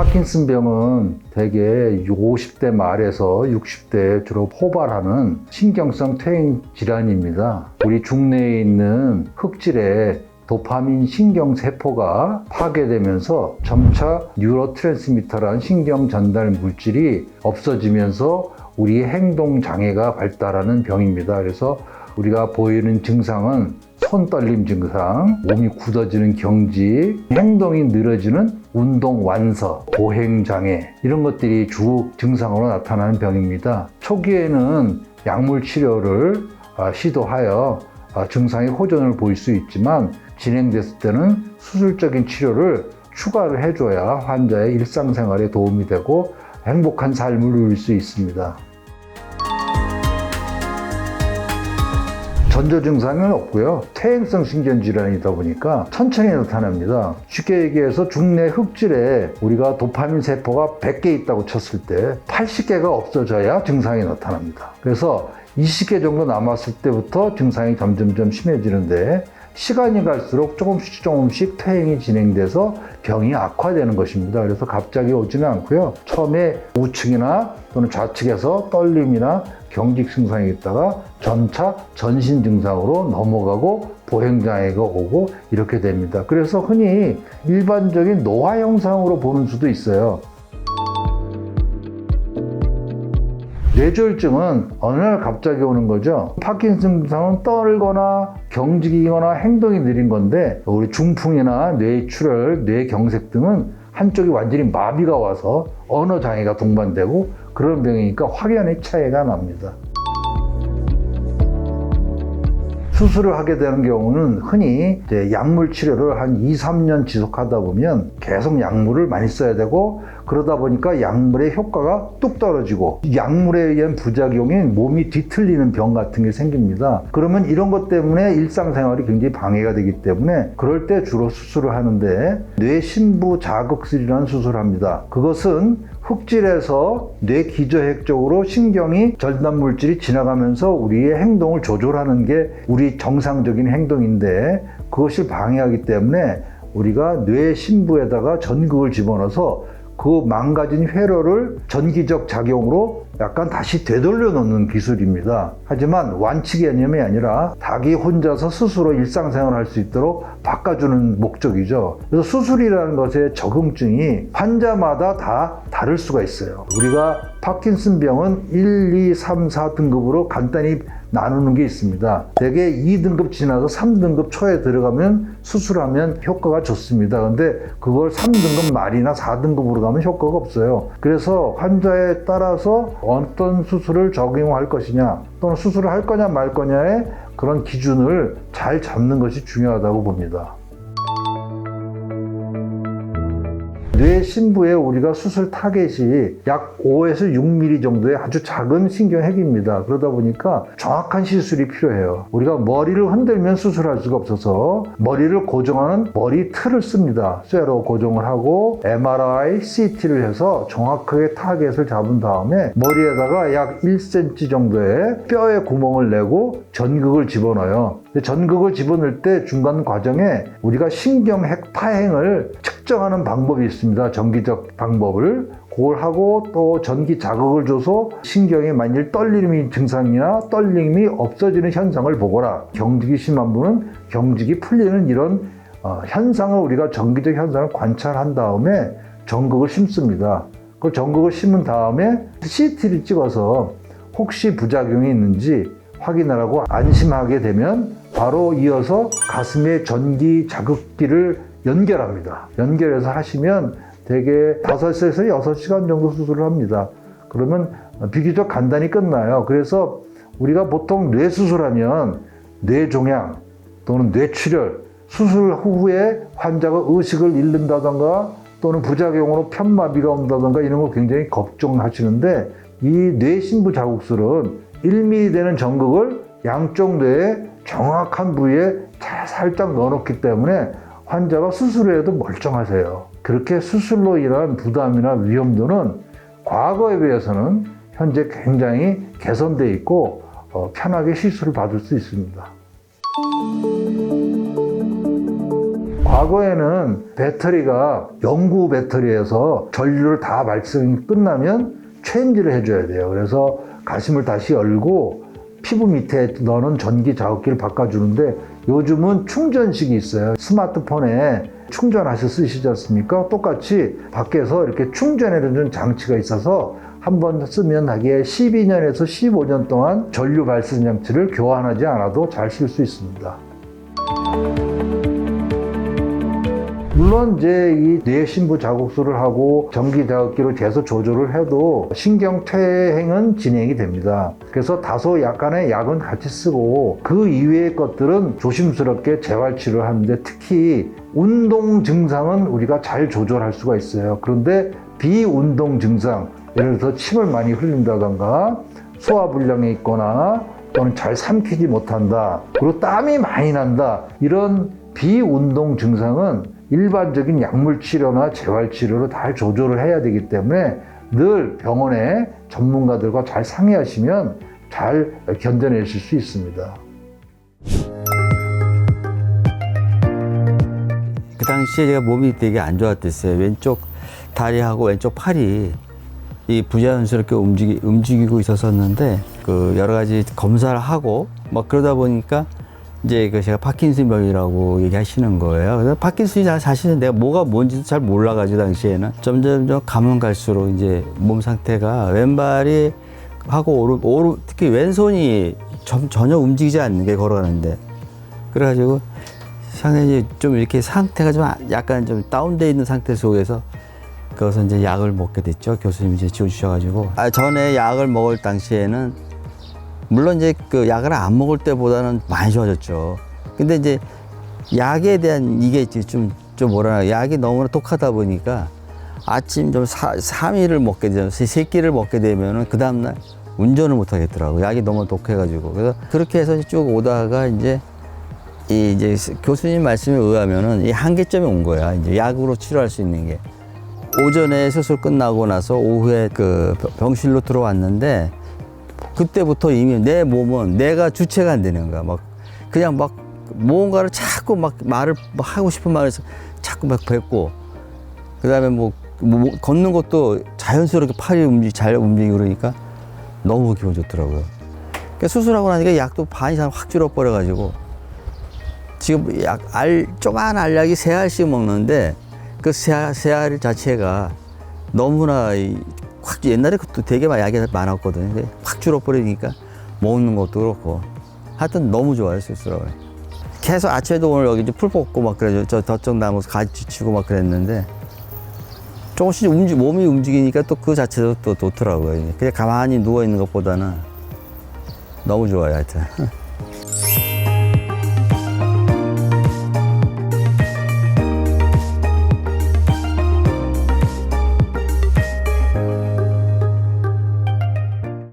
파킨슨병은 대개 50대 말에서 60대에 주로 포발하는 신경성 퇴행 질환입니다. 우리 중뇌에 있는 흑질에 도파민 신경세포가 파괴되면서 점차 뉴로트랜스미터라는 신경 전달 물질이 없어지면서 우리의 행동 장애가 발달하는 병입니다. 그래서 우리가 보이는 증상은 손떨림 증상, 몸이 굳어지는 경직, 행동이 느려지는 운동 완서, 보행 장애 이런 것들이 주 증상으로 나타나는 병입니다. 초기에는 약물 치료를 시도하여 증상의 호전을 보일 수 있지만 진행됐을 때는 수술적인 치료를 추가를 해줘야 환자의 일상생활에 도움이 되고 행복한 삶을 누릴 수 있습니다. 전조 증상은 없고요. 퇴행성 신경질환이다 보니까 천천히 나타납니다. 쉽게 얘기해서 중뇌 흑질에 우리가 도파민 세포가 100개 있다고 쳤을 때 80개가 없어져야 증상이 나타납니다. 그래서 20개 정도 남았을 때부터 증상이 점점점 심해지는데 시간이 갈수록 조금씩 퇴행이 진행돼서 병이 악화되는 것입니다. 그래서 갑자기 오지는 않고요. 처음에 우측이나 또는 좌측에서 떨림이나 경직 증상이 있다가 점차 전신 증상으로 넘어가고 보행장애가 오고 이렇게 됩니다. 그래서 흔히 일반적인 노화 현상으로 보는 수도 있어요. 뇌졸중은 어느 날 갑자기 오는 거죠. 파킨슨 증상은 떨거나 경직이거나 행동이 느린 건데 우리 중풍이나 뇌출혈, 뇌경색 등은 한쪽이 완전히 마비가 와서 언어 장애가 동반되고 그런 병이니까 확연히 차이가 납니다. 수술을 하게 되는 경우는 흔히 약물 치료를 한 2, 3년 지속하다 보면 계속 약물을 많이 써야 되고 그러다 보니까 약물의 효과가 뚝 떨어지고 약물에 의한 부작용이 몸이 뒤틀리는 병 같은 게 생깁니다. 그러면 이런 것 때문에 일상생활이 굉장히 방해가 되기 때문에 그럴 때 주로 수술을 하는데 뇌신부 자극술이라는 수술을 합니다. 그것은 흑질에서 뇌 기저핵 쪽으로 신경이 전달 물질이 지나가면서 우리의 행동을 조절하는 게 우리 정상적인 행동인데 그것을 방해하기 때문에 우리가 뇌 신부에다가 전극을 집어넣어서 그 망가진 회로를 전기적 작용으로 약간 다시 되돌려 놓는 기술입니다. 하지만 완치 개념이 아니라 자기 혼자서 스스로 일상생활을 할 수 있도록 바꿔주는 목적이죠. 그래서 수술이라는 것의 적응증이 환자마다 다 다를 수가 있어요. 우리가 파킨슨병은 1, 2, 3, 4등급으로 간단히 나누는 게 있습니다. 대개 2등급 지나서 3등급 초에 들어가면 수술하면 효과가 좋습니다. 근데 그걸 3등급 말이나 4등급으로 가면 효과가 없어요. 그래서 환자에 따라서 어떤 수술을 적용할 것이냐 또는 수술을 할 거냐 말 거냐의 그런 기준을 잘 잡는 것이 중요하다고 봅니다. 뇌 신부에 우리가 수술 타겟이 약 5에서 6mm 정도의 아주 작은 신경핵입니다. 그러다 보니까 정확한 시술이 필요해요. 우리가 머리를 흔들면 수술할 수가 없어서 머리를 고정하는 머리 틀을 씁니다. 쇠로 고정을 하고 MRI, CT를 해서 정확하게 타겟을 잡은 다음에 머리에다가 약 1cm 정도의 뼈에 구멍을 내고 전극을 집어넣어요. 전극을 집어넣을 때 중간 과정에 우리가 신경핵 파행을 측정하는 방법이 있습니다. 전기적 방법을. 그걸 하고 또 전기 자극을 줘서 신경에 만일 떨림이 증상이나 떨림이 없어지는 현상을 보거라. 경직이 심한 분은 경직이 풀리는 이런 현상을 우리가 전기적 현상을 관찰한 다음에 전극을 심습니다. 그 전극을 심은 다음에 CT를 찍어서 혹시 부작용이 있는지 확인하라고 안심하게 되면 바로 이어서 가슴에 전기 자극기를 연결합니다. 연결해서 하시면 대개 5에서 6시간 정도 수술을 합니다. 그러면 비교적 간단히 끝나요. 그래서 우리가 보통 뇌수술하면 뇌종양 또는 뇌출혈, 수술 후에 환자가 의식을 잃는다던가 또는 부작용으로 편마비가 온다던가 이런 거 굉장히 걱정하시는데 이 뇌신부 자극술은 1mm 되는 전극을 양쪽 뇌에 정확한 부위에 살짝 넣어놓기 때문에 환자가 수술 후에도 멀쩡하세요. 그렇게 수술로 인한 부담이나 위험도는 과거에 비해서는 현재 굉장히 개선되어 있고 편하게 시술을 받을 수 있습니다. 과거에는 배터리가 영구 배터리에서 전류를 다 발생이 끝나면 체인지를 해줘야 돼요. 그래서 가심을 다시 열고 피부 밑에 넣는 전기 자극기를 바꿔주는데 요즘은 충전식이 있어요. 스마트폰에 충전하셔 쓰시지 않습니까? 똑같이 밖에서 이렇게 충전해주는 장치가 있어서 한번 쓰면 하기에 12년에서 15년 동안 전류 발생 장치를 교환하지 않아도 잘 쓸 수 있습니다. 물론 이제 이 뇌신부 자극수를 하고 전기 자극기로 계속 조절을 해도 신경 퇴행은 진행이 됩니다. 그래서 다소 약간의 약은 같이 쓰고 그 이외의 것들은 조심스럽게 재활 치료를 하는데 특히 운동 증상은 우리가 잘 조절할 수가 있어요. 그런데 비운동 증상, 예를 들어서 침을 많이 흘린다던가 소화불량이 있거나 또는 잘 삼키지 못한다, 그리고 땀이 많이 난다, 이런 비운동 증상은 일반적인 약물 치료나 재활 치료로 잘 조절을 해야 되기 때문에 늘 병원의 전문가들과 잘 상의하시면 잘 견뎌내실 수 있습니다. 그 당시에 제가 몸이 되게 안 좋았댔어요. 왼쪽 다리하고 왼쪽 팔이 이 부자연스럽게 움직이고 있었었는데 그 여러 가지 검사를 하고 막 그러다 보니까 이제 그 제가 파킨슨병이라고 얘기하시는 거예요. 그래서 파킨슨이 사실은 내가 뭐가 뭔지도 잘 몰라가지고 당시에는 점점 가면 갈수록 이제 몸 상태가 왼발이 하고 특히 왼손이 전혀 움직이지 않는 게 걸어가는데 그래가지고 상당히 좀 이렇게 상태가 좀 약간 좀 다운돼 있는 상태 속에서 그래서 이제 약을 먹게 됐죠. 교수님이 이제 지어주셔가지고 전에 약을 먹을 당시에는 물론 이제 그 약을 안 먹을 때보다는 많이 좋아졌죠. 근데 이제 약에 대한 이게 좀 뭐라 약이 너무나 독하다 보니까 아침 좀 3일을 먹게 되면 3끼를 먹게 되면은 그 다음날 운전을 못 하겠더라고요. 약이 너무 독해가지고. 그래서 그렇게 해서 쭉 오다가 이제 교수님 말씀에 의하면은 이 한계점이 온 거야. 이제 약으로 치료할 수 있는 게. 오전에 수술 끝나고 나서 오후에 그 병실로 들어왔는데 그때부터 이미 내 몸은 내가 주체가 안 되는 거야. 막 그냥 막 뭔가를 자꾸 막 말을 하고 싶은 말을 자꾸 막 뱉고 그다음에 뭐 걷는 것도 자연스럽게 팔이 잘 움직이고 그러니까 너무 기분 좋더라고요. 그러니까 수술하고 나니까 약도 반 이상 확 줄어버려가지고 지금 조그만 알약이 3알씩 먹는데 그 3알 자체가 너무나 확 옛날에 그것도 되게 약이 많았거든요. 근데 확 줄어버리니까 먹는 것도 그렇고 하여튼 너무 좋아요, 수술하고. 계속 아침에도 오늘 여기 풀 뽑고 막 그래요. 저 덧적 나무 가지 치고 막 그랬는데 조금씩 몸이 움직이니까 또 그 자체도 또 좋더라고요. 그냥 가만히 누워 있는 것보다는 너무 좋아요, 하여튼.